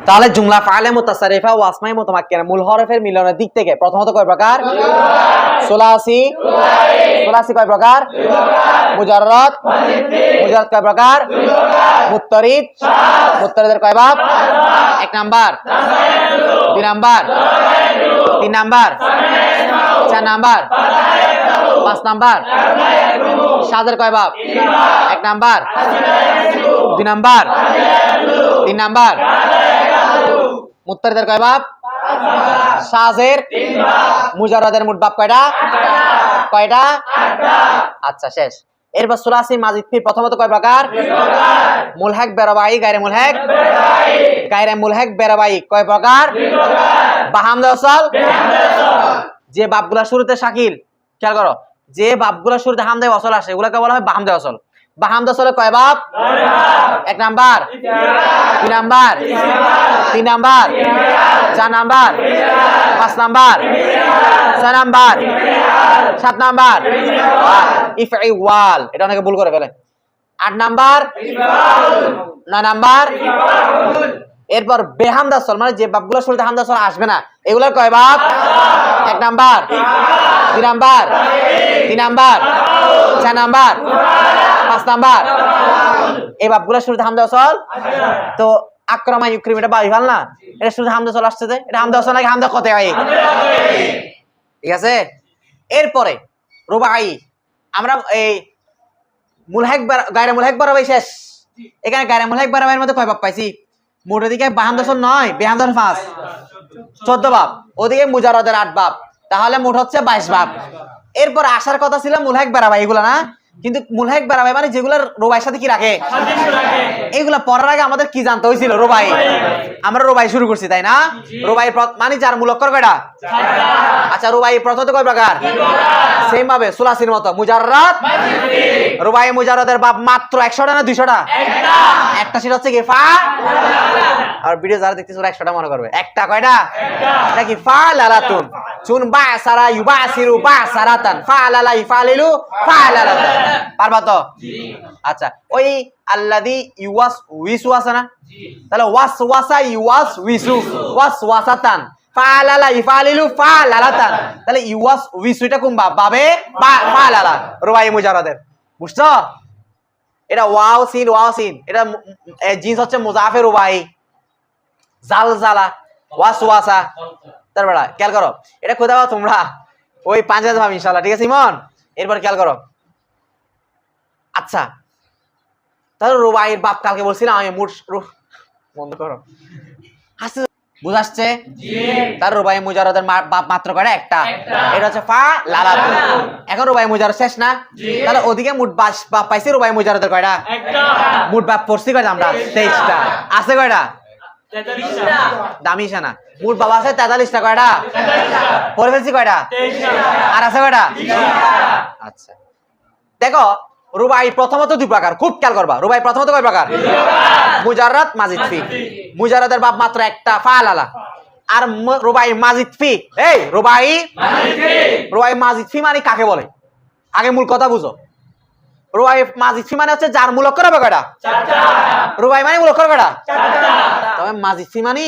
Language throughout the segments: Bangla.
তাহলে জুমলা ফাইলে মুতাসারিফা ও আসমাই মুতামাক্কিনা মূল হরফের মিলনের দিক থেকে প্রথমত কয় প্রকার? সুলাসি। সুলাসি কয় প্রকার? মুজাররদ। মুজাররদ কয় প্রকার? মুত্তারিদ। মুত্তারিদের কয় বাব? 1 number, 2 number, 3 number, 4 number, 5 number. সাজের কয় বাব? 1 নাম্বার, 2 নাম্বার, 3 নাম্বার। মুত্তারিদের কয় বাব? সাজের মুজাররদের মোট বাব কয়টা? কয়টা? আচ্ছা শেষ। এরপর সুলাসি মাজিদ ফি প্রথমত কয় প্রকার? মুলহাক বেরবাই গায়রে মুলহাক। গায়রে মুলহাক বেরবাই কয় প্রকার? বাহামদে ওয়াসল। যে বাবগুলা শুরুতে শাকিল, খেয়াল করো, যে বাবগুলা শুরুতে হামদে ওয়াসল আসে এগুলাকে বলা হয় বাহামদে ওয়াসল। বাহামদে ওয়াসলে কয় বাব? 1 number, 2 number, 3 number, 4 number, 5 number, 6 number, 7 number. ইফঈওয়াল, এটা অনেকে ভুল করে ফেলে। 8 নাম্বার, 9 নাম্বার। এরপর বেহামদা ওয়াসল মানে যে বাবগুলো শুরুতে হামদা ওয়াসল আসবে না এগুলোর কয় বাব? 1 number, 2 number, 3 number, 4 number, 5 number. এই বাবগুলো শুরুতে হামদা ওয়াসল তো আকরামা ইউক্রিম এটা বাই ভাল না, এটা শুরুতে হামদা ওয়াসল আসছে, যে এটা হামদা ওয়াসল নাকি হামদা কতে হয়? ঠিক আছে। এরপরে রুবাই, আমরা এই মুলহাক গায়রে মুলহাক বারাবাই শেষ। এখানে গায়রে মুলহাক বারাবাইয়ের মধ্যে কয় বাব পাইছি? মোটের দিকে বাহামদা ওয়াসল 9, বেহামদা 5, 14 বাব। ওদিকে মুজাররদের 8 বাব, তাহলে মোট হচ্ছে 22 বাব। এরপর আসার কথা ছিল মুলহাক বারাবাই এগুলা না, কিন্তু মুলহাক বারাবাই মানে যেগুলা রুবাইয়ের সাথে কি রাখে এইগুলা পড়ার আগে আমাদের কি জানতে হয়েছিল? রুবাই। আমরা রুবাই শুরু করছি তাই না? রুবাই মানে যার মূলক্ষর কয়টা? আচ্ছা রুবাই প্রথমত কয় প্রকার? সেম ভাবে সুলাসির মতো মুজাররদ। রুবাই মুজাররদের বাব মাত্র 100টা না 200টা? একটা সেটা হচ্ছে কি ফা। আর ভিডিও যারা দেখতেছ ওরা 100টা মনে করবে। একটা কয়টা? এটা কি ফা লালাতুন। চুন বা সারা ইউবাসিরু বা সারাতান ফা লালা ইফালিলু ফা লালাতান। পারবা তো? আচ্ছা ওই আল্লাযী ইউয়াস উইসু আছে না? তাহলে ওয়াসওয়াসা ইউয়াস উইসু ওয়াসওয়াসাতান ফালালা ইফালিলু ফালালাতান। তাহলে ইউয়াস উইসুটা কোন বাব? বাবে ফালালা রুবাই মুজাররদের। বুঝছো? এটা ওয়াও সিন এটা জিন্স হচ্ছে মুজাফে রুবাই। জালজালা ওয়াসওয়াসা। তারপর খেয়াল করো এটা কোথাও তোমরা ওই পাঞ্জাবে ভাব ইনশাআল্লাহ। ঠিক আছে ইমন? এরপর খেয়াল করো। আচ্ছা তাহলে রুবাইয়ের বাপ কালকে বলছিলাম আমি মুঠ বন্ধ করো হাসি বুঝাচ্ছে। তার রুবাই মুজাররদের বাপ মাত্র করে একটা, এটা হচ্ছে ফা লালাতুন। এখন রুবাই মুজাররদ শেষ না? তাহলে ওদিকে মুঠ বাপ পাইছি রুবাই মুজাররদের কয়টা? মুঠ বাপ পড়ছি কয়টা আমরা? 23টা। আছে কয়টা? 43টা। দামিশা না, মুঠ বাবা আছে 43টা। কয়টা পড়ে ফেলছি? কয়টা? 23টা। আর আছে কয়টা? 20টা। আচ্ছা দেখো রুবাই প্রথমত 2 প্রকার, খুব খেয়াল করবা। রুবাই প্রথমত কয় প্রকার? মুজাররদ মাজিদ ফি। মুজাররদের বাপ মাত্র একটা ফা লালা। আর রুবাই মাজিদ ফি, এই রুবাই মাজিদ ফি মানে কাকে বলে? আগে মূল কথা বুঝো। রুবাই মাজিদ ফি মানে হচ্ছে যার মূলক্ষর হবে কয়টা? 4টা। রুবাই মানে মূলক্ষর কয়টা? 4টা। তবে মাজিদ ফি মানে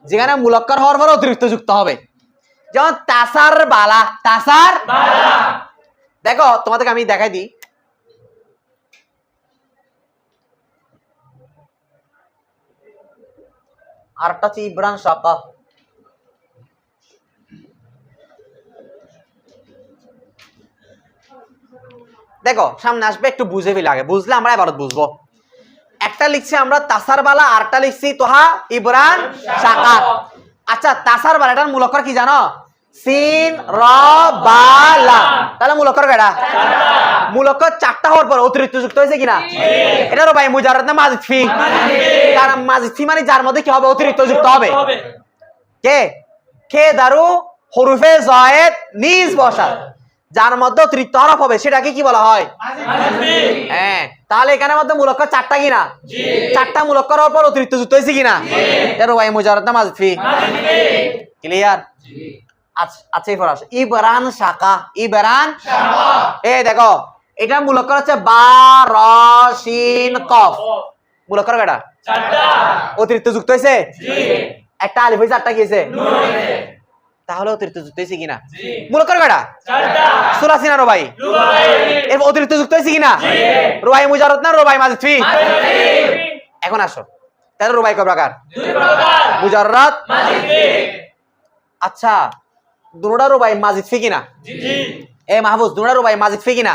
যেখানে মূলক্ষর হওয়ার পর অতিরিক্ত যুক্ত হবে, যেমন তাসার বালা। তাসার বালা দেখো তোমাদেরকে আমি দেখাই দিই। আরেকটা হচ্ছে ইবরান শাকা। দেখো সামনে আসবে একটু বুঝে ফেলে, আগে বুঝলে আমরা এবার বুঝবো। একটা লিখছি আমরা তাসার বালা, আরটা লিখছি তোহা ইবরান শাকা। আচ্ছা তাসার বালাটার মূলক্ষর কি জানো? সিন র বা লা। তাহলে মূলক্ষর কয়টা? 4টা। মূলক্ষর 4টা হওয়ার পর অতিরিক্ত যুক্ত হয়েছে কিনা? এটা রুবাই মুজাররদ না মাজিদ ফি? কারণ মাজিদ ফি মানে যার মধ্যে কি হবে? অতিরিক্ত যুক্ত হবে। কে কে দারু হরফে জায়েদ নিজ বসা, যার মধ্যে অতিরিক্ত হরফ হবে সেটাকে কি বলা হয়? মাজিদ ফি। হ্যাঁ তাহলে এখানের মধ্যে মূলক্ষর 4টা কিনা? 4টা মূলক্ষর হওয়ার পর অতিরিক্ত যুক্ত হয়েছে কিনা? এটা রুবাই মুজাররদ না মাজিদ ফি? ক্লিয়ার? আচ্ছা এরপর আসো ইবরান শাকা। ইবরান শাকা এই দেখো এটা মূলক্ষর হচ্ছে বা র শিন কফ। মূলক্ষর কয়টা অতিরিক্ত যুক্ত হয়েছে একটা আলিফ হয়েছে আটটা কি হয়েছে তাহলে অতিরিক্ত যুক্ত হয়েছে কিনা মূলক্ষর কয়টা সুলাসি না রুবাই এর অতিরিক্ত যুক্ত হয়েছে কিনা রুবাই মুজাররদ না রুবাই মাজিদ ফি এখন আসো তাহলে রুবাই কয় প্রকার মুজাররদ মাজিদ ফি আচ্ছা দুটোটা রুবাই মাজিদ ফি কিনা এ মাহফুজ দুটোটা রুবাই মাজিদ ফি কিনা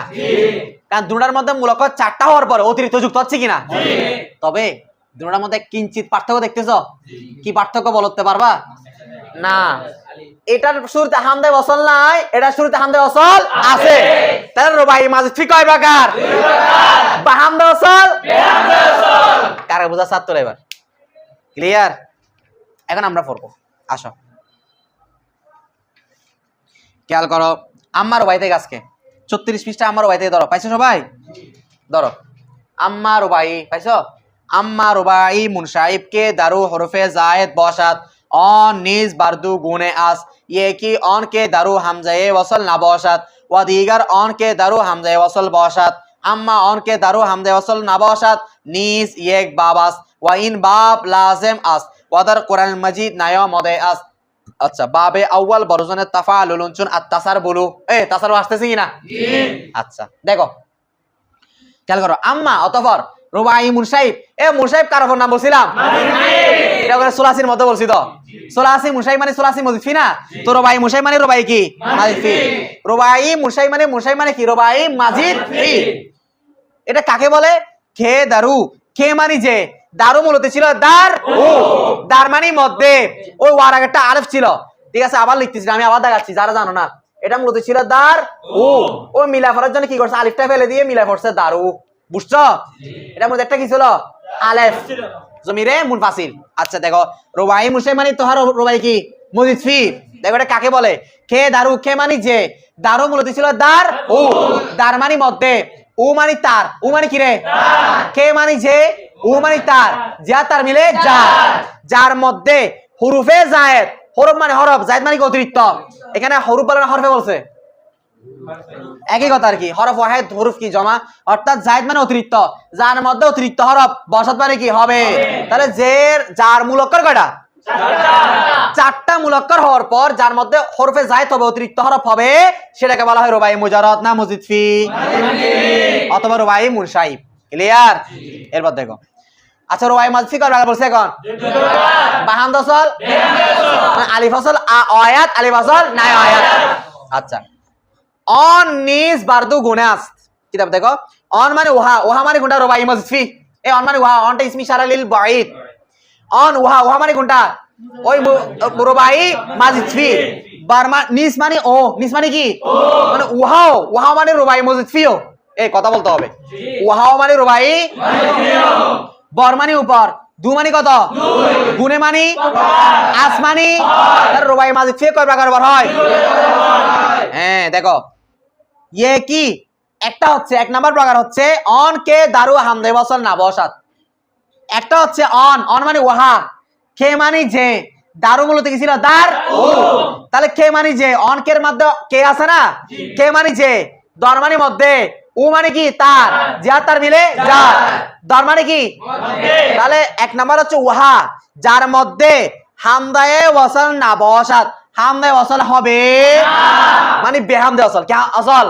কারণ দুটোটার মধ্যে মূলক্ষর চারটা হওয়ার পরে অতিরিক্ত যুক্ত হচ্ছে কিনা তবে দুটোটার মধ্যে কিঞ্চিত পার্থক্য দেখতেছ কি পার্থক্য বলতে পারবা না এটার শুরুতে হামদা ওয়াসল নাই এটার শুরুতে হামদা ওয়াসল আছে তাহলে রুবাই মাজিদ ফি কয় প্রকার বা হামদা ওয়াসল বেহামদা ওয়াসল কারা বুঝা ছাত্র এবার ক্লিয়ার এখন আমরা পড়বো আসো খেয়াল করো আম্মার রুবাই থেকে আজকে 36 পৃষ্ঠা আম্মার রুবাই থেকে ধরো পাইছো সবাই ধরো আম্মা রুবাই পাইছো আম্মা রুবাই মুনসাইব কে দারু হরফে জায়েদ বসাত অন নিজ বারদু গুনে আস ये की ऑन के दारू हमजाए वसल ना बौशात व दीगर ऑन के दारू हमजाए वसल बौशात अम्मा ऑन के दारू हमजाए वसल ना बौशात नीस एक बाबास व इन बाब लाजिम अस वदर कुरान मजीद नायो मदे अस अच्छा बाबे अव्वल बरजने तफालुन चुन अत्तसर बोलो ए तसर আসতেছে কি না আচ্ছা দেখো খেয়াল করো আম্মা অতঃপর রুবাই মুনসাইব এ মুনসাইব কার উপর নাম বলছিলাম এটা করে সুলাসির মতো বলছি তো সুলাসি মুনসাইব মানে সুলাসি মাজিদ ফি না তো রুবাই মুনসাইব মানে রুবাই কি মাজিদ ফি রুবাই মুনসাইব মানে কি রুবাই মাজিদ ফি এটা কাকে বলে খে দারু খে মানে যে দারু মূলত ছিল দার ও দার মানে মধ্যে ওই ওয়ার আগে একটা আলিফ ছিল ঠিক আছে আবার লিখতেছি আমি আবার দেখাচ্ছি যারা জানো না এটা মূলত ছিল দার ও ওই মিলা ফরার জন্য কি করছে আলিফটা ফেলে দিয়ে মিলা ফরছে দারু বুঝছো এটা মধ্যে একটা কি ছিল আলিফ জমিরে মুনফাসিল আচ্ছা দেখো রুবাই মুনসাইব মানে তোহার রুবাই কি মাজিদ ফি দেখো এটা কাকে বলে খে দারু খে মানে যে দারু মূলত ছিল দার ও দার মানে মধ্যে ও মানে তার ও মানে কি রে খে মানে যে ও মানে তার যা তার মিলে যার যার মধ্যে হুরুফে জায়েদ হরফ মানে হরফ জায়েদ মানে কি অতিরিক্ত এখানে হরফ বলে না হরফে বলছে একই কথা আর কি হরফ ওয়াহিদ হরফ কি জমা অর্থাৎ জায়েদ মানে অতিরিক্ত যার মধ্যে অতিরিক্ত হরফ বসাত মানে কি হবে তাহলে যার মূলক্ষর কয়টা চারটা মূলক্ষর হওয়ার পর যার মধ্যে হরফে জায়েদ হবে অতিরিক্ত হরফ হবে সেটাকে বলা হয় রুবাই মুজাররদ না মাজিদ ফি অথবা রুবাই মুনসাইব ক্লিয়ার এরপর দেখো আচ্ছা রুবাই মাজিদ ফি কয়বার বলছে এখন বা হামদা ওয়াসল আলিফ ওয়াসল আয়াত আলিফ ওয়াসল নাই আয়াত আচ্ছা অন নিজ বারদু গুনাস কিতাব দেখো অন মানে ওহা মানে কোনটা রুবাই মাজিদ ফি এই অন মানে ওহা অনটা ইসমি ইশারা লিল বাঈদ অন ওহা মানে কোনটা ওই রুবাই মাজিদ ফি বারমা নিজ মানে ও নিজ মানে কি মানে ওহা মানে রুবাই মাজিদ ফিও এই কথা বলতে হবে ওহা মানে রুবাই মাজিদ ফিও বর মানে উপর দু মানে কত গুনে মানে আসমানি তার রুবাই মাজিদ ফি কয় প্রকার হয় হ্যাঁ দেখো ये কি একটা হচ্ছে এক নাম্বার প্রকার হচ্ছে অন কে দারু হামদে ওয়াসল না বসাত একটা হচ্ছে অন মানে ওহা খে মানে যে দারু মূলত কি ছিল দার ও তাহলে খে মানে যে অন কের মধ্যে কে আছে না খে মানে যে দর মানে মধ্যে ও মানে কি তার যা তার মিলে যা দর মানে কি তাহলে এক নাম্বার হচ্ছে ওহা যার মধ্যে হামদায়ে ওয়াসল না বসাত হামদায়ে ওয়াসল হবে মানে বেহামদে ওয়াসল কি আসল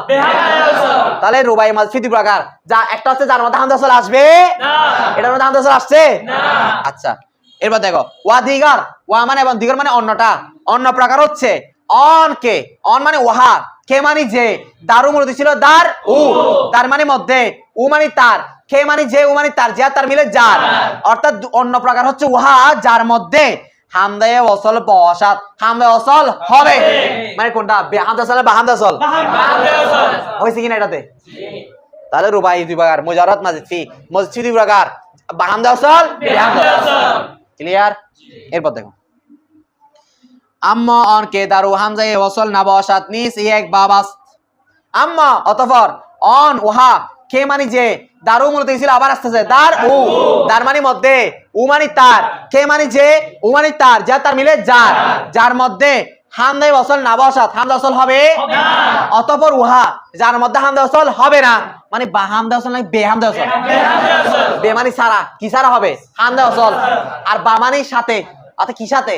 তাহলে রুবাই মাজিদ ফি দুই প্রকার যা একটা হচ্ছে যার মধ্যে হামদা ওয়াসল আসবে না এটার মধ্যে হামদা ওয়াসল আসছে না আচ্ছা এরপর দেখো ওয়া দিগার ওয়া মানে এবং দিগার মানে অন্যটা অন্য প্রকার হচ্ছে অন কে অন মানে ওহা কে মানে যে দারু মূলত ছিল দার ও তার মানে মধ্যে ও মানে তার কে মানে যে ও মানে তার যা তার মিলে যার অর্থাৎ অন্য প্রকার হচ্ছে ওহা যার মধ্যে হামদায়ে ওয়াসল বসাত হামদায়ে ওয়াসল হবে মানে কোনটা হামদা ওয়াসল বা হামদা ওয়াসল হইছে কিনা এটাতে তাহলে রুবাই দুই প্রকার মুজাররদ মাজিদ ফি দুই প্রকার বা হামদা ওয়াসল বিহামদা ওয়াসল ক্লিয়ার এরপর দেখো আম্মা অন কে দারু হামজায়ে ওয়াসল না বসাত নিস এক বাবাস আম্মা অতঃপর অন ওহা কে মানে যে দারু মূলত ছিল আবার আসতেছে দার ও দার মানে মধ্যে ও মানে তার কে মানে যে ও মানে তার যা তার মিলে যার যার মধ্যে হামদায়ে ওয়াসল না বসাত হামদা ওয়াসল হবে না অতঃপর ওহা যার মধ্যে হামদা ওয়াসল হবে না মানে বা হামদা আসল না বে হামদা আসল? বে মানে সারা, কি সারা হবে? হামদা আসল। আর বা মানে সাথে, অর্থাৎ কি সাথে?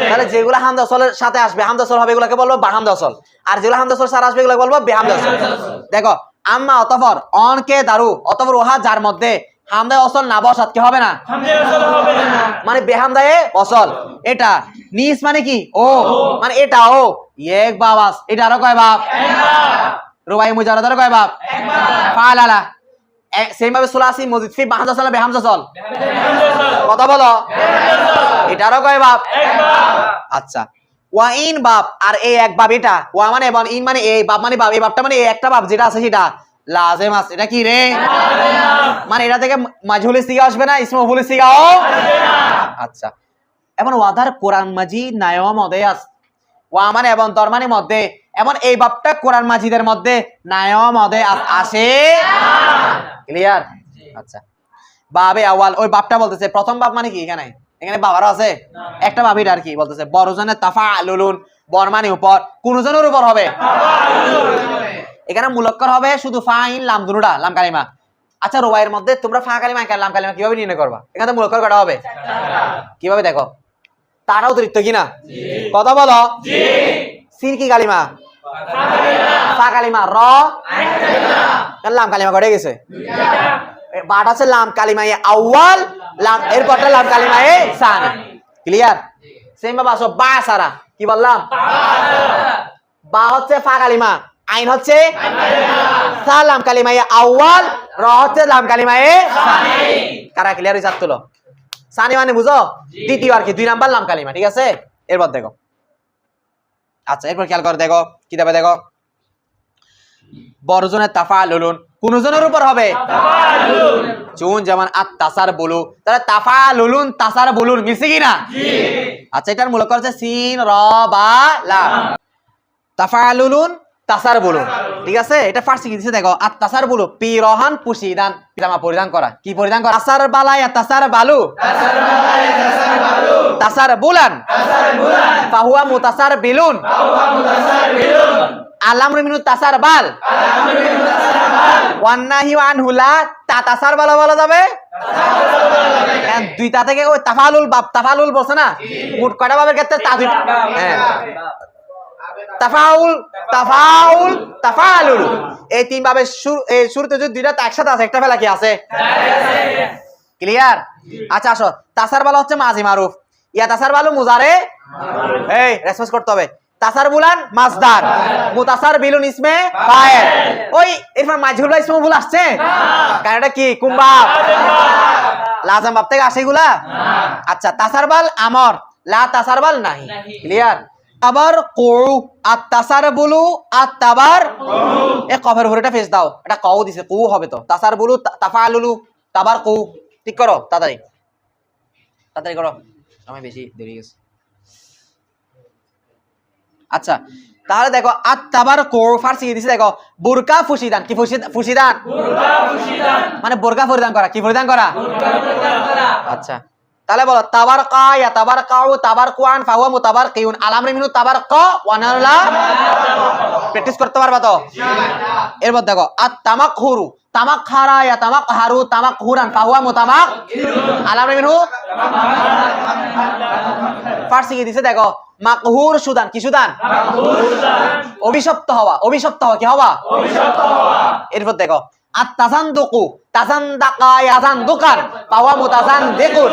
তাহলে যেগুলো হামদা আসলের সাথে আসবে হামদা আসল হবে এগুলোকে বলবো বা হামদা আসল, আর যেগুলো হামদা আসল সারা আসবে এগুলোকে বলবো বে হামদা আসল। দেখো আম্মা অতঃপর অনকে দারু অতঃপর ওহা যার মধ্যে হামদায় অসল না বসাত কি হবে না, মানে বেহামদায়ে অসল। এটা নিস মানে কি ও, মানে এটা ও এক বাবাস, এটা আরো কয় বাপ? রুবাই মুজারদ আরো কয় বাপ? ফালালা। সেম ভাবে সুলাসি মজিদ ফি বাহামজা সল বেহামজা সল, কথা বলো, এটা আরো কয় বাপ? আচ্ছা ওয়া ইন বাপ, আর এই এক বাপ এটা ওয়া মানে এবং ইন মানে এই বাপ মানে বাপ, এই বাপটা মানে এই একটা বাপ যেটা আছে সেটা লাজেম আছে। এটা কি রে? মানে এটা থেকে মাজহুল ইস্তিগা আসবে না, ইসমে মফউল ইস্তিগাও আসবে না। আচ্ছা এখন ওয়াদার কোরআন মাজিদ নায়ম মধ্যে আছে, ওয়া মানে এবং তর মানে মধ্যে, এবং এই বাপটা কোরআন মাজিদের মধ্যে নায়ম মধ্যে আসে ক্লিয়ার? আচ্ছা বাবে আওয়াল ওই বাপটা বলতেছে প্রথম বাপ মানে কি? এখানে এখানে বাবারও আছে একটা বাপ, এটা আর কি বলতেছে বড়জনের তাফালুন, বর মানে উপর, কোন জনের উপর হবে? এখানে মুলক্কর হবে শুধু ফাইন লাম দুনুটা লাম কালিমা। আচ্ছা রুবাইয়ের মধ্যে তোমরা ফা কালিমা লাম কালিমা কিভাবে নির্ণয় করবা? এখানে মুলক্কর করা হবে কিভাবে? দেখো তারা অতিরিক্ত কিনা, কথা বলো। সিন কি কালিমা? ফা কালিমা। র লাম কালিমা ঘটে গেছে, বাট আছে লাম কালিমায়ে আউয়াল, লাম এরপরটা লাম কালিমায়ে সানি। ক্লিয়ার? সেম ভাবে আসো বা সারা, কি বললাম? বা হচ্ছে ফা কালিমা, আইন হচ্ছে সালাম কালিমায়ে আউয়াল, র হচ্ছে লাম কালিমায়ে সানি। কারা ক্লিয়ার হইছে? তুলো সানি মানে বুঝো দ্বিতীয় আর কি, 2 নাম্বার লাম কালিমা, ঠিক আছে? এরপর দেখো, আচ্ছা এরপর খেয়াল করে দেখো কিতাবে দেখো বড়জনের তাফালুন কোন জনের উপর হবে? তাফালুন। চুন যেমন আত তাসার বলু, তাহলে তাফালুন তাসার বলুন মিলছে কি না? জি। আচ্ছা এটার মূলক হচ্ছে সিন র বা লাম, তাফালুন তাসার বলুন, ঠিক আছে? এটা ফার্সি কি দিছে দেখো আত তাসার বলু পিরহান পুশিদান, পিজামা পরিধান করা, কি পরিধান করা? তাসার বালায়া তাসার বালু, তাসার বালায়া তাসার বালু, তাসার বুলান, তাসার বুলান, ফাহুয়া মুতাসার বিলুন, ফাহুয়া মুতাসার বিলুন, আলাম মিনু তাসার বাল, আলাম মিনু তাসার বাল, ওয়ান নাহি ওয়ান হুলা তা তাসার বাল বলা যাবে, তাসার বাল বলা যাবে। কারণ দুইটা থেকে ওই তাফালুল বাপ তাফালুল বলছ না, মোট কয়টা বাবের ক্ষেত্রে তা দুই, হ্যাঁ তাফাউল তাফাউল তাফালুল, এই তিন ভাবে শুরুতে যদি দুইটা একসাথে আছে, একটা ফেলা কি আছে? ক্লিয়ার? আচ্ছা আসো তাসার বাল হচ্ছে মাজি মারুফ, ইয়া তাসার বালু মুজারে, এই রেসপন্স করতে হবে। তাসার বুলান মাসদার, মুতাসার বিলুন ইসমে ফাইল। ওই এরপর মাজহুল বা ইসমে ভুল আসছে, কারণ এটা কি কুম্বা লাজাম বাপ থেকে আসে এগুলা। আচ্ছা তাসার বাল আমর, লা তাসার বাল নাহি। ক্লিয়ার? আবার কউ আত তাসার বুলু আত তাবার এ কফের উপরেটা ফেস দাও, এটা কউ দিছে কউ হবে তো, তাসার বুলু তাফালুলু তাবার কউ, ঠিক করো তাড়াতাড়ি তাড়াতাড়ি করো, সময় বেশি দেরি গেছে। আচ্ছা তাহলে দেখো আত তাবার কোর ফার্সি দিছে দেখো বুরকা ফুশিদান, কি ফুশিদান? বুরকা ফুশিদান মানে বুরকা পরিধান করা, কি পরিধান করা? বুরকা পরিধান করা। আচ্ছা তাহলে বলো তাবারকা ইয়া তাবারকাউ তাবারকুআন ফাহুয়া মুতাবারকিউন, আলামরি মিনু তাবারকা ওয়া নালা, প্র্যাকটিস করতে পারবা তো ইনশাআল্লাহ। এরপর দেখো আত তামাকহুরু তামাকহারা ইয়া তামাকহারু তামাকহুরান ফাহুয়া মুতামাকহিরুন, আলামরি মিনু ফার্সি কি দিছে দেখো মাকহুর সুদান, কি সুদান? মাকহুর সুদান অভিশপ্ত হওয়া, অভিশপ্ত হওয়া কি হওয়া? অভিশপ্ত হওয়া। এরপর দেখো আত তাজানদুকু তাজানদাকা ইয়াজানদুকান ফাহুয়া মুতাজানদিকুন,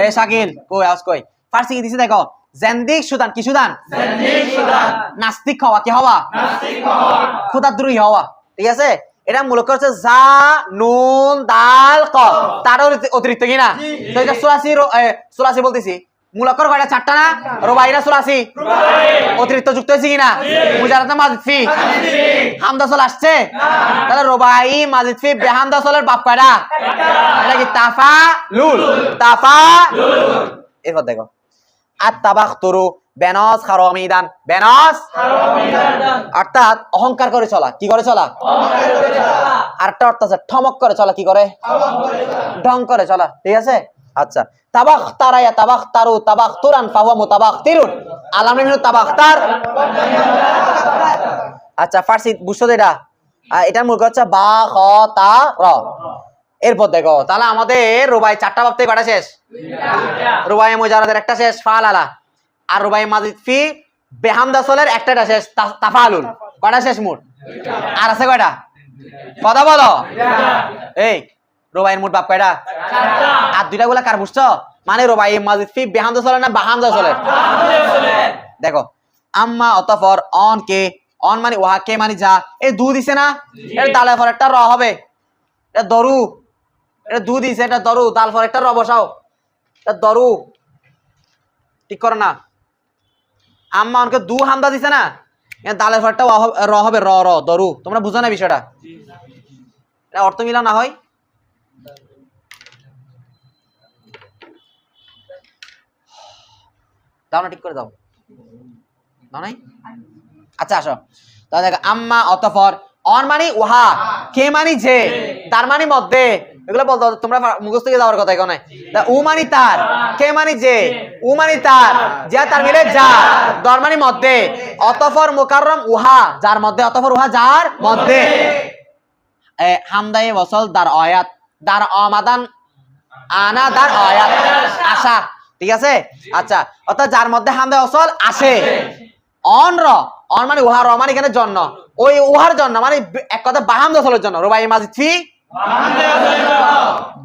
এই শাকিল কই আওয়াজ কই? ফার্সি কি দিছে দেখো জান্দিক সুদান, কি সুদান? জান্দিক সুদান নাস্তিক হওয়া, কি হওয়া? নাস্তিক হওয়া, খোদাদ্রোহী হওয়া, ঠিক আছে? এটা মূলত হচ্ছে জা নুন দাল কফ, তার অতিরিক্ত কি না? তো এটা সুলাসি বলতেছি, মূলকর কয়টা? 4টা না? রুবাইরা সুলাসি অতিরিক্ত যুক্ত হয়েছে কিনা? মুজারাদ না মাজিদ ফি? হামদা সল আসছে, তাহলে রুবাই মাজিদ ফি বেহামদা সলের বাপ কয়টা? এটা কি তাফালুল, তাফালুল। এরপর দেখো আত তাবাখতুরু বেনস খারামিদান, বেনস খারামিদান অর্থাৎ অহংকার করে চলা, কি করে চলা? অহংকার করে চলা। আরেকটা অর্থ আছে ঠমক করে চলা, কি করে? ঠমক করে চলা, ঢং করে চলা, ঠিক আছে? আচ্ছা তাবাখতারা ইয়া তাবাখতারু তাবাখতুরান ফাহুয়া মুতাবাখতিরুন, আলাম মিনু তাবাখতার আচ্ছা ফার্সি বুঝছো তো এটা এটার মূল হচ্ছে বা খ তা র। এরপর দেখো তাহলে আমাদের রুবাই 4টা বাব থেকে কটা শেষ? রুবাই মুজারাদের একটা শেষ ফাল আলা, আর রুবাই মাজিদ ফি বেহামদা সলের একটা শেষ তাফালুল। কটা শেষ মোট? আর আছে কয়টা? কথা বলো। এই রুবাইয়ের মোট বাব কয়টা? আর দুইটা গুলা কার বুঝছো? মানে রুবাই মাজিদ ফি বেহামদা সলের না বাহামদা সলের? দেখো আম্মা অতঃপর অন কে, অন মানে ওহা, কে মানে যা, এই দু দিছে না, এর দালের পর একটা র হবে, এটা দরু, এটা দু দিছে, এটা দরু, দাল পর একটা র বসাও, এটা দরু, ঠিক করো না। আম্মা অনকে দু হামদা দিছে না, এর দালের পর একটা র হবে, র র দরু। তোমরা বুঝো না বিষয়টা? এটা অর্থ মিলা না হয়। দাও না, ঠিক করে দাও, দাও নাই? আচ্ছা আসো তাহলে দেখো আম্মা অতঃপর, অন মানে ওহা, কে মানে যে, তার মানে মধ্যে, এগুলো বলতে তোমরা মুখস্থ থেকে যাওয়ার কথা এখানে। উ মানে তার, কে মানে যে, উ মানে তার, যা তার মিলে যা, দর মানে মধ্যে, অতঃপর মুকাররম উহা, যার মধ্যে, অতঃপর উহা যার মধ্যে, হামদায়ে ওয়াসল দার আয়াত, দার অমাদান আনা দার আয়াত আশা, ঠিক আছে? আচ্ছা অর্থাৎ যার মধ্যে হামদায়ে ওয়াসল আসে। অন র, অন মানে উহা, র মানে এখানে জন্য, ওই উহার জন্য মানে এক কথা বাহামদা সলের জন্য। রুবাই মাজিদ ফি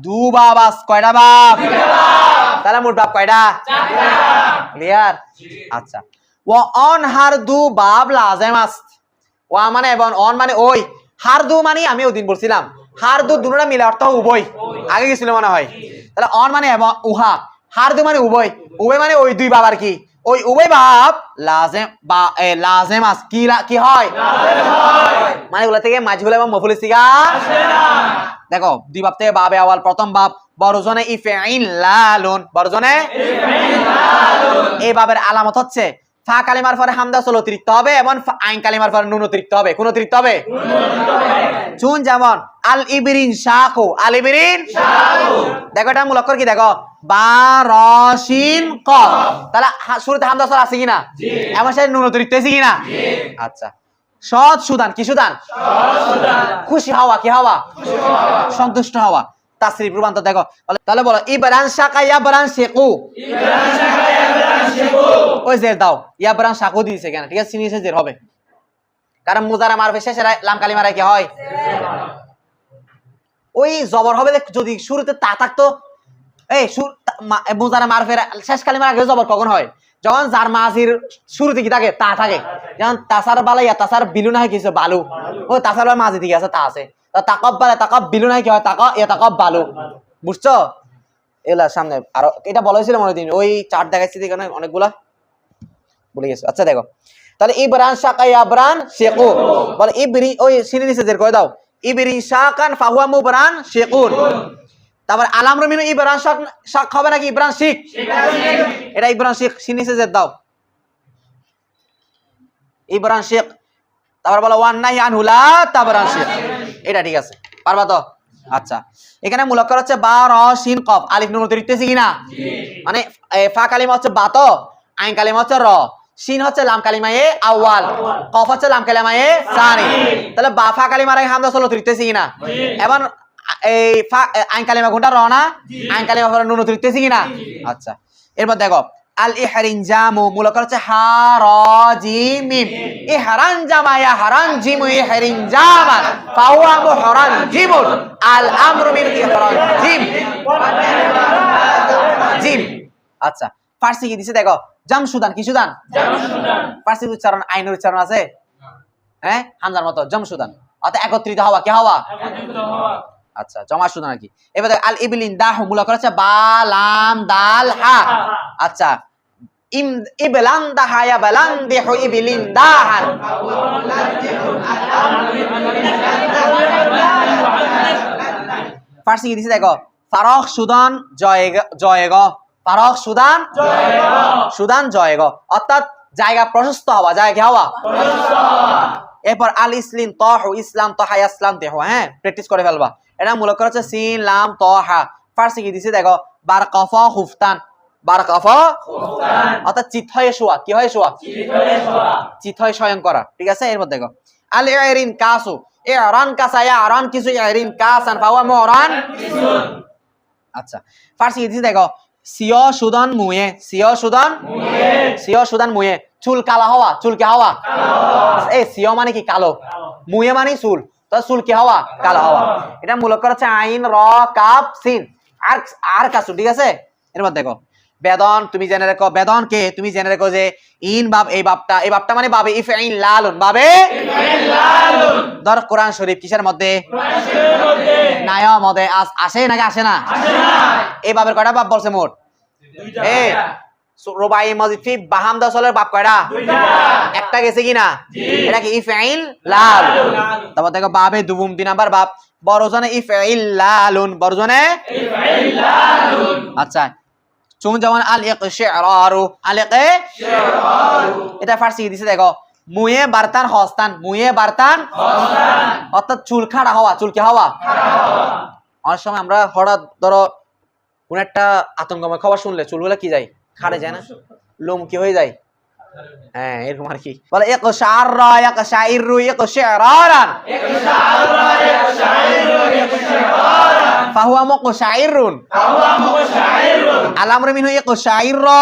দু বাবাস, কয়টা বাপ? তাহলে মোট বাপ কয়টা? ক্লিয়ার? আচ্ছা ও অন হার দু বাব লাজেম আস্ত, ও মানে এবং অন মানে ওই, হার দু মানে আমি ওদিন বলছিলাম হার দু দুটোটা মিলে অর্থ উভয়, আগে গেছিল মনে হয়। তাহলে অন মানে এবং উহা, হার দু মানে উভয়, উভয় মানে ওই দুই বাবার কি, ওই উভয় বাপ লাজেম বা লাজেম আস কি হয়? মানে ওগুলা থেকে মাজহুল এবং মফুল ইস্তিগা আসে না। দেখো দুই বাপ থেকে বাবে আওয়াল, প্রথম বাপ বড়জনে ইফাইল লালুন, বড়জনে ইফাইল লালুন, এই বাবের আলামত হচ্ছে ফা কালিমার পরে হামদা সল অতিরিক্ত হবে এবং আইন কালিমার পরে নুন অতিরিক্ত হবে। কোন অতিরিক্ত হবে? চুন, যেমন আল ইবরিন শাকু, আল ইবরিন শাকু। দেখো এটা মূল অক্ষর কি, দেখো বা র শিন কফ, তাহলে শুরুতে হামদা সল আছে কিনা? জি। এমন সাথে নুন অতিরিক্ত আছে কিনা? জি। আচ্ছা সৎ সুদান, কি সুদান? খুশি হওয়া, কি হওয়া? সন্তুষ্ট হওয়া। তাসরিফ রূপান্তর দেখো, তাহলে বলো ইবরান শাকা ইয়াবরান শেকু, ইবরান শাকা ইয়াবরান শেকু, ওই জের দাও, ইয়াবরান শাকু দিয়েছে কেন? ঠিক আছে, সিনিসে জের হবে, কারণ মুজারা মারফে শেষে লাম কালিমারে কি হয়? ওই জবর হবে যদি শুরুতে তা থাকতো, এই মুজারা মারফের শেষ কালিমার আগে জবর কখন হয়? যখন যার মাঝির শুরুতে কি থাকে? তা থাকে। যেমন তাসার বালাইয়া, তাসার বিলু না হয় কিছু বালু, ও তাসার মাঝি দিকে আছে তা আছে, তাকব বালে তাকব বিলু নাই কি হয়? তাকব বালু। বুঝছো? এলা সামনে আরো এটা বলা হয়েছিল মনে দিন, ওই চার্ট দেখাচ্ছি এখানে অনেকগুলা ভুলে গেছো। আচ্ছা দেখো তাহলে ইবরান শাকা ইয়াবরান শেকু, বলে ইবরি, ওই সিনে নিচে জের করে দাও, ইবরি শাকান ফাহুয়া মুবরান শেকুন। তারপর আলামরু মিনু ইবরান শাক হবে নাকি ইবরান শিখ? এটা ইবরান শিখ, সিনিসে জের দাও, ইবরান শিখ। তারপর বলো ওয়ান নাহি আনহু লা তাবরান শিখ, এটা ঠিক আছে, পারবা তো? আচ্ছা এখানে মূল অক্ষর হচ্ছে বা র শিন কফ, আলিফ নুন অতিরিক্ত আছে কিনা? মানে ফা কালিমা হচ্ছে বা, তো আইন কালিমা হচ্ছে র, শিন হচ্ছে লাম কালিমায়ে আউয়াল, কফ হচ্ছে লাম কালিমায়ে সানি। তাহলে বা ফা কালিমার আগে হামজা সল অতিরিক্ত আছে কিনা? এবং এই আইন কালিমা কোনটা? র না? আইন কালিমা পরে নুন অতিরিক্ত আছে কিনা? আচ্ছা এরপর দেখো আল ইহরিনজামু, মূল অক্ষর হচ্ছে হা র জিম মিম, ইহরানজামা ইয়া হারানজিমু ইহরিনজামান ফাহুয়া মুহরানজিমুন, আল আমরু মিন ইহরানজিম জিম। আচ্ছা ফার্সি কি দিছে দেখো, জামসুদান, কি সুদান? জামসুদান। ফার্সি উচ্চারণ আইনের উচ্চারণ আছে, হ্যাঁ হামজার মতো, জামসুদান অর্থাৎ একত্রিত হওয়া, কি হওয়া? একত্রিত হওয়া। আচ্ছা জমা সুদান আর কি। এবার দেখো আল ইবলিন দাহ, মূল অক্ষর হচ্ছে বা লাম দাল হা। আচ্ছা ইবলান দাহা ইয়া বালান দিহু ইবলিন দাহান, ফার্সি কি দিছে দেখো ফারখ সুদান জয়েগ, ফারখ সুদান সুদান জয়েগ, অর্থাৎ জায়গা প্রশস্ত হওয়া, জায়গা কি হওয়া? প্রশস্ত হওয়া। এরপর আল ইসলিম তহ, ইসলাম তহা ইসলাম দেহ, হ্যাঁ প্র্যাকটিস করে ফেলবা। এটা মূল অক্ষর হচ্ছে সিন লাম তহা। ফার্সি কি দিছে দেখো বারকাফা খুফতান, বারকাফা খুফতান অর্থাৎ চিত হয়ে শোয়া, কি হয়ে শোয়া? চিত হয়ে শোয়া, চিত হয়ে শয়ন করা, ঠিক আছে? এরপর দেখো আল ইরিন কাসু ইরান কাসা ইয়ারান কিছু ইরিন কাসান ফাওয়া মুরান আচ্ছা ফার্সি দিছি দেখো সিও সুদান মুয়ে সিও সুদান মুয়ে চুল কালা হওয়া চুল কি হওয়া এই সিও মানে কি কালো মুয়ে মানে চুল তো চুল কি হওয়া কালো হওয়া এটা মূলত হচ্ছে আইন র কাফ সিন আর কাসু ঠিক আছে এরপর দেখো বেদন তুমি জেনে রেখো বেদন কে তুমি জেনে রেখো যে ইন বাব এই বাবটা মানে বাবে ইফইন লালুন বাবে ইফইন লালুন ধর কোরআন শরীফ কিসের মধ্যে কোরআন শরীফের মধ্যে নায়া মধ্যে আসে নাকি আসে না এই বাবের কয়টা বাব বলছে মোট দুইটা এই রুবাই মজিদ ফি বাহামদা সলের বাব কয়টা দুইটা একটা গেছে কিনা এটা কি ইফইন লালুন তারপর দেখো বাবে দুবুম 2 নাম্বার বাব বড়জনে ইফইন লালুন বড়জনে ইফইন লালুন আচ্ছা চুন যেমন আল ইকশারারু আল ইকশারারু এটা ফার্সি দিছে দেখো মুয়ে বার্তান হস্তান অর্থাৎ চুল খাড়া হওয়া চুল কি হওয়া অনেক সময় আমরা হঠাৎ ধরো কোন একটা আতঙ্কময় খবর শুনলে চুলগুলো কি যায় খাড়ে যায় না লোম কি হয়ে যায় হ্যাঁ এরকম আর কি বলে ইকশাররা ইকশাইরু ইকশারারান ফাহুয়া মুকশাইরুন আল-আমরু মিনহু ইকশাইররা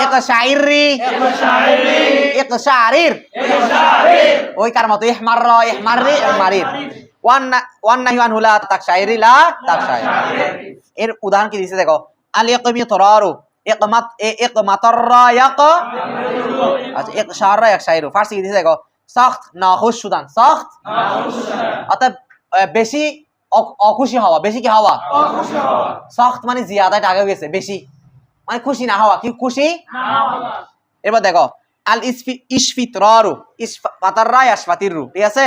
ইকশাইরি ইকশারির ওই কার মত ইহমাররা ইহমারি ইহমারির ওয়ান নাহি আনহু লা তাকশাইরি লা তাকশাইর এর উদাহরণ কি দিয়েছে দেখো আল ইকমিতরারু ইকমাত ইকমাতাররা ইয়াক আচ্ছা ইকশাররা ইকশাইরু ফার্সি কি দিয়েছে দেখো সখত নাখুশ সুদান সখত নাখুশ সুদান অর্থাৎ বেশি অখুশি হওয়া বেশি কি হওয়া অখুশি হওয়া সখত মানে জিয়াদা টাকা গেছে বেশি মানে খুশি না হওয়া কি খুশি না হওয়া এবার দেখো আল ইসফিতরারু ইসফাতাররা ইয়াসফাতিরু ঠিক আছে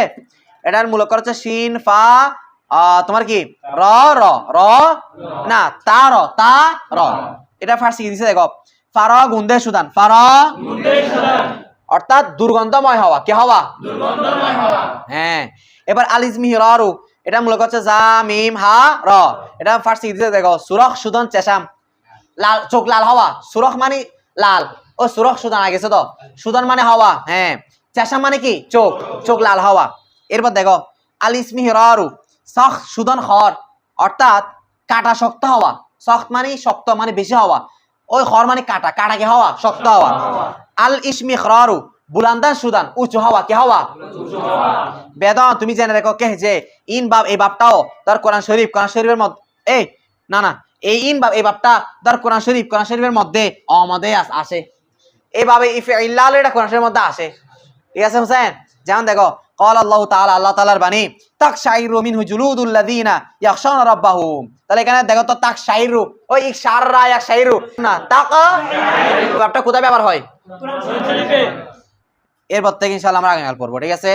এটার মূল অক্ষর হচ্ছে শিন ফা তোমার কি র র র না তা র এটা ফার্সি কি দিছে দেখো ফারা গুন্দে সুদান ফারা গুন্দে সুদান অর্থাৎ দুর্গন্ধময় হওয়া কি হওয়া দুর্গন্ধময় হওয়া হ্যাঁ এবার আল ইজমিহরারু এটা মূল হচ্ছে জা মিম হা র এটা ফার্সি দিতে দেখো সুরখ সুদন চেশাম লাল চোখ লাল হওয়া সুরখ মানে লাল ও সুরখ সুদন আগে গেছে তো সুদন মানে হওয়া হ্যাঁ চেশাম মানে কি চোখ লাল হওয়া এরপর দেখো আল ইসমিহরারু সখ সুদন খর অর্থাৎ কাটা শক্ত হওয়া সখত মানে শক্ত মানে বেশি হওয়া ওই খর মানে কাটা কি হওয়া শক্ত হওয়া আল ইসমিখরারু বুলান্দান সুদান উঁচু হওয়া কি হওয়া বেদন তুমি জেনে রেখো কে যে ইন বাব এই বাবটাও তার কোরআন শরীফের মধ্যে এই না এই ইন বাব এই বাবটা তার কোরআন শরীফের মধ্যে আমাদের আসে এইভাবে ইফইল লাল এটা কোরআন শরীফের মধ্যে আসে ঠিক আছে হোসেন যেমন দেখো قال الله تعالى আল্লাহ তাআলার বাণী তাকশাইরু মিনহু জুলুদুল্লাযিনা ইয়াখশাউনা রাব্বাহুম তাহলে এখানে দেখো তো তাকশাইরু ওই ইকশাররা ইয়াকশাইরু না তাকা বাবটা কোথায় ব্যবহার হয় কোরআন শরীফে এরপর থেকে ইনশাআল্লাহ আমরা আগামীকাল পড়বো ঠিক আছে